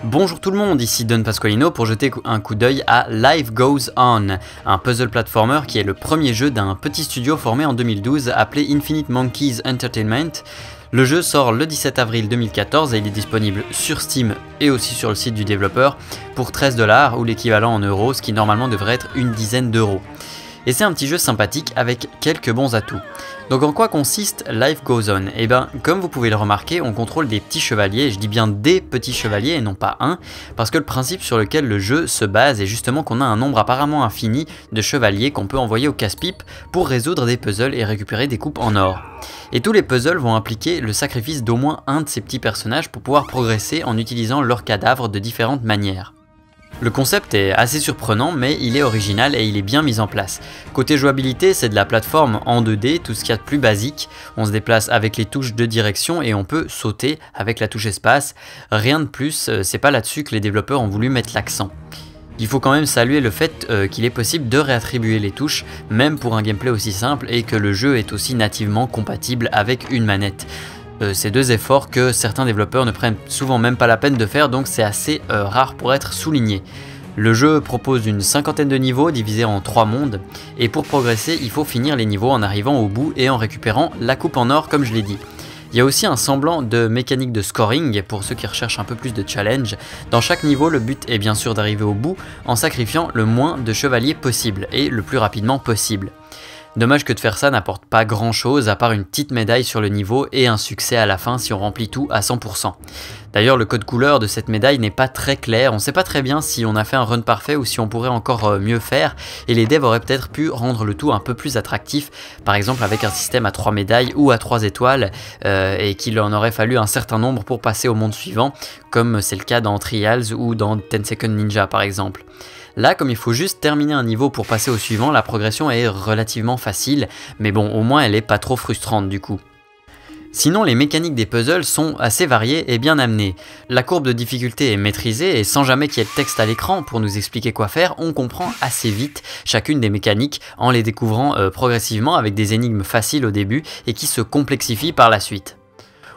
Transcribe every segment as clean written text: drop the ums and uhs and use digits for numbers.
Bonjour tout le monde, ici Don Pasqualino pour jeter un coup d'œil à Life Goes On, un puzzle platformer qui est le premier jeu d'un petit studio formé en 2012 appelé Infinite Monkeys Entertainment. Le jeu sort le 17 avril 2014 et il est disponible sur Steam et aussi sur le site du développeur pour 13 $ ou l'équivalent en euros, ce qui normalement devrait être une dizaine d'euros. Et c'est un petit jeu sympathique avec quelques bons atouts. Donc en quoi consiste Life Goes On? Eh bien, comme vous pouvez le remarquer, on contrôle des petits chevaliers, je dis bien des petits chevaliers et non pas un, parce que le principe sur lequel le jeu se base est justement qu'on a un nombre apparemment infini de chevaliers qu'on peut envoyer au casse-pipe pour résoudre des puzzles et récupérer des coupes en or. Et tous les puzzles vont impliquer le sacrifice d'au moins un de ces petits personnages pour pouvoir progresser en utilisant leurs cadavres de différentes manières. Le concept est assez surprenant mais il est original et il est bien mis en place. Côté jouabilité, c'est de la plateforme en 2D, tout ce qu'il y a de plus basique. On se déplace avec les touches de direction et on peut sauter avec la touche espace. Rien de plus, c'est pas là-dessus que les développeurs ont voulu mettre l'accent. Il faut quand même saluer le fait qu'il est possible de réattribuer les touches, même pour un gameplay aussi simple, et que le jeu est aussi nativement compatible avec une manette. C'est deux efforts que certains développeurs ne prennent souvent même pas la peine de faire, donc c'est assez rare pour être souligné. Le jeu propose une cinquantaine de niveaux divisés en 3 mondes, et pour progresser il faut finir les niveaux en arrivant au bout et en récupérant la coupe en or comme je l'ai dit. Il y a aussi un semblant de mécanique de scoring pour ceux qui recherchent un peu plus de challenge. Dans chaque niveau, le but est bien sûr d'arriver au bout en sacrifiant le moins de chevaliers possible et le plus rapidement possible. Dommage que de faire ça n'apporte pas grand chose à part une petite médaille sur le niveau et un succès à la fin si on remplit tout à 100%. D'ailleurs le code couleur de cette médaille n'est pas très clair, on ne sait pas très bien si on a fait un run parfait ou si on pourrait encore mieux faire et les devs auraient peut-être pu rendre le tout un peu plus attractif, par exemple avec un système à 3 médailles ou à 3 étoiles et qu'il en aurait fallu un certain nombre pour passer au monde suivant comme c'est le cas dans Trials ou dans 10 Second Ninja par exemple. Là, comme il faut juste terminer un niveau pour passer au suivant, la progression est relativement facile, mais bon, au moins elle est pas trop frustrante du coup. Sinon, les mécaniques des puzzles sont assez variées et bien amenées. La courbe de difficulté est maîtrisée et sans jamais qu'il y ait de texte à l'écran pour nous expliquer quoi faire, on comprend assez vite chacune des mécaniques en les découvrant progressivement avec des énigmes faciles au début et qui se complexifient par la suite.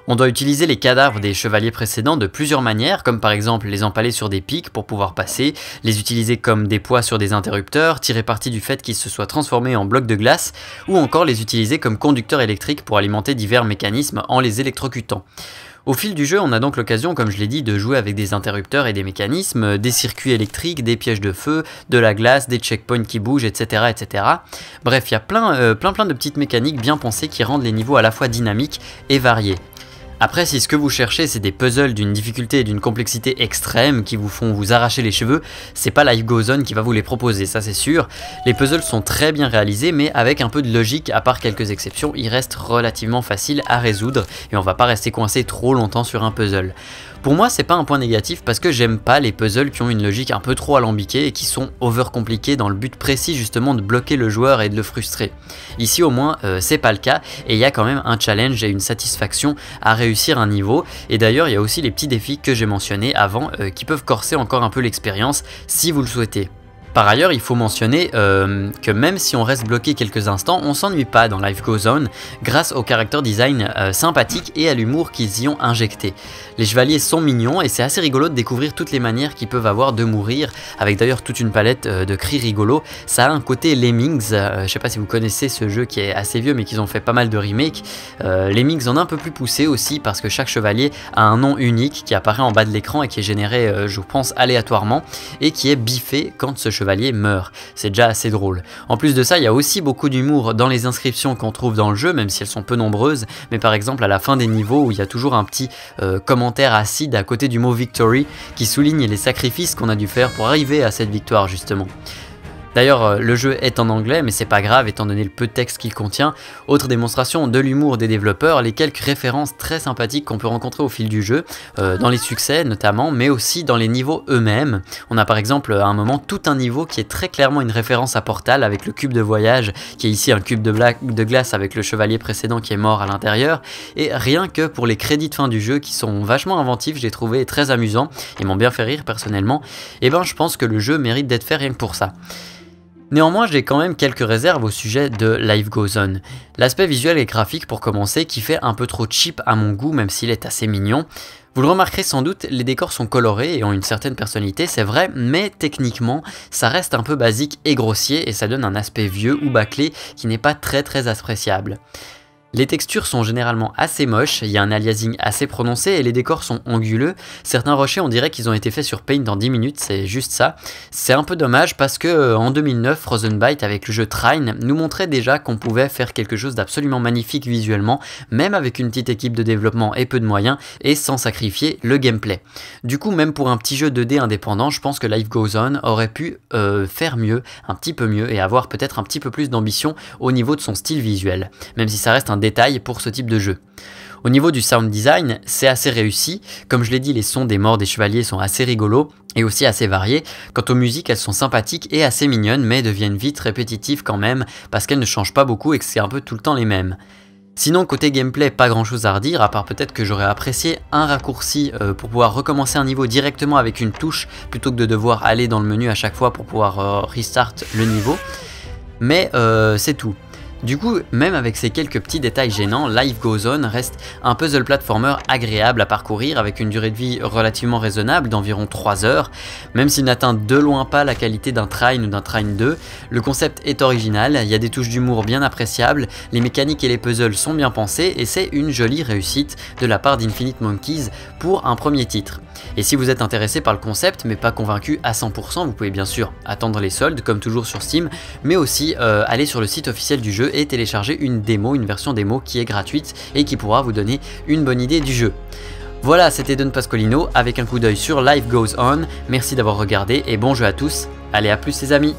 On doit utiliser les cadavres des chevaliers précédents de plusieurs manières, comme par exemple les empaler sur des pics pour pouvoir passer, les utiliser comme des poids sur des interrupteurs, tirer parti du fait qu'ils se soient transformés en blocs de glace, ou encore les utiliser comme conducteurs électriques pour alimenter divers mécanismes en les électrocutant. Au fil du jeu, on a donc l'occasion, comme je l'ai dit, de jouer avec des interrupteurs et des mécanismes, des circuits électriques, des pièges de feu, de la glace, des checkpoints qui bougent, etc. etc. Bref, il y a plein de petites mécaniques bien pensées qui rendent les niveaux à la fois dynamiques et variés. Après, si ce que vous cherchez c'est des puzzles d'une difficulté et d'une complexité extrême qui vous font vous arracher les cheveux, c'est pas Life Goes On qui va vous les proposer, ça c'est sûr. Les puzzles sont très bien réalisés mais avec un peu de logique, à part quelques exceptions, ils restent relativement faciles à résoudre et on va pas rester coincé trop longtemps sur un puzzle. Pour moi c'est pas un point négatif parce que j'aime pas les puzzles qui ont une logique un peu trop alambiquée et qui sont over compliqués dans le but précis justement de bloquer le joueur et de le frustrer. Ici au moins c'est pas le cas et il y a quand même un challenge et une satisfaction à réussir un niveau, et d'ailleurs il y a aussi les petits défis que j'ai mentionnés avant qui peuvent corser encore un peu l'expérience si vous le souhaitez. Par ailleurs, il faut mentionner que même si on reste bloqué quelques instants, on s'ennuie pas dans Life Goes On grâce au character design sympathique et à l'humour qu'ils y ont injecté. Les chevaliers sont mignons et c'est assez rigolo de découvrir toutes les manières qu'ils peuvent avoir de mourir, avec d'ailleurs toute une palette de cris rigolos. Ça a un côté Lemmings, je sais pas si vous connaissez ce jeu qui est assez vieux mais qu'ils ont fait pas mal de remakes. Lemmings en a un peu plus poussé aussi parce que chaque chevalier a un nom unique qui apparaît en bas de l'écran et qui est généré, je pense, aléatoirement et qui est biffé quand ce chevalier meurt. C'est déjà assez drôle. En plus de ça, il y a aussi beaucoup d'humour dans les inscriptions qu'on trouve dans le jeu, même si elles sont peu nombreuses, mais par exemple à la fin des niveaux où il y a toujours un petit commentaire acide à côté du mot victory qui souligne les sacrifices qu'on a dû faire pour arriver à cette victoire justement. D'ailleurs, le jeu est en anglais, mais c'est pas grave étant donné le peu de texte qu'il contient. Autre démonstration de l'humour des développeurs, les quelques références très sympathiques qu'on peut rencontrer au fil du jeu, dans les succès notamment, mais aussi dans les niveaux eux-mêmes. On a par exemple à un moment tout un niveau qui est très clairement une référence à Portal avec le cube de voyage, qui est ici un cube de glace avec le chevalier précédent qui est mort à l'intérieur. Et rien que pour les crédits de fin du jeu qui sont vachement inventifs, j'ai trouvé très amusants, ils m'ont bien fait rire personnellement, et ben je pense que le jeu mérite d'être fait rien que pour ça. Néanmoins, j'ai quand même quelques réserves au sujet de Life Goes On. L'aspect visuel et graphique pour commencer, qui fait un peu trop cheap à mon goût, même s'il est assez mignon. Vous le remarquerez sans doute, les décors sont colorés et ont une certaine personnalité, c'est vrai, mais techniquement, ça reste un peu basique et grossier et ça donne un aspect vieux ou bâclé qui n'est pas très appréciable. Les textures sont généralement assez moches, il y a un aliasing assez prononcé et les décors sont anguleux. Certains rochers on dirait qu'ils ont été faits sur Paint en 10 minutes, c'est juste ça. C'est un peu dommage parce que en 2009, Frozenbyte avec le jeu Trine nous montrait déjà qu'on pouvait faire quelque chose d'absolument magnifique visuellement, même avec une petite équipe de développement et peu de moyens, et sans sacrifier le gameplay. Du coup, même pour un petit jeu 2D indépendant, je pense que Life Goes On aurait pu faire mieux, un petit peu mieux, et avoir peut-être un petit peu plus d'ambition au niveau de son style visuel, même si ça reste un détail pour ce type de jeu. Au niveau du sound design, c'est assez réussi. Comme je l'ai dit, les sons des morts des chevaliers sont assez rigolos et aussi assez variés. Quant aux musiques, elles sont sympathiques et assez mignonnes, mais deviennent vite répétitives quand même, parce qu'elles ne changent pas beaucoup et que c'est un peu tout le temps les mêmes. Sinon, côté gameplay, pas grand chose à redire, à part peut-être que j'aurais apprécié un raccourci pour pouvoir recommencer un niveau directement avec une touche, plutôt que de devoir aller dans le menu à chaque fois pour pouvoir restart le niveau. Mais c'est tout. Du coup, même avec ces quelques petits détails gênants, Life Goes On reste un puzzle platformer agréable à parcourir avec une durée de vie relativement raisonnable d'environ 3 heures. Même s'il n'atteint de loin pas la qualité d'un Trine ou d'un Trine 2, le concept est original, il y a des touches d'humour bien appréciables, les mécaniques et les puzzles sont bien pensés et c'est une jolie réussite de la part d'Infinite Monkeys pour un premier titre. Et si vous êtes intéressé par le concept mais pas convaincu à 100%, vous pouvez bien sûr attendre les soldes comme toujours sur Steam, mais aussi aller sur le site officiel du jeu et télécharger une démo, une version démo qui est gratuite et qui pourra vous donner une bonne idée du jeu. Voilà, c'était Don Pasqualino avec un coup d'œil sur Life Goes On. Merci d'avoir regardé et bon jeu à tous. Allez, à plus les amis.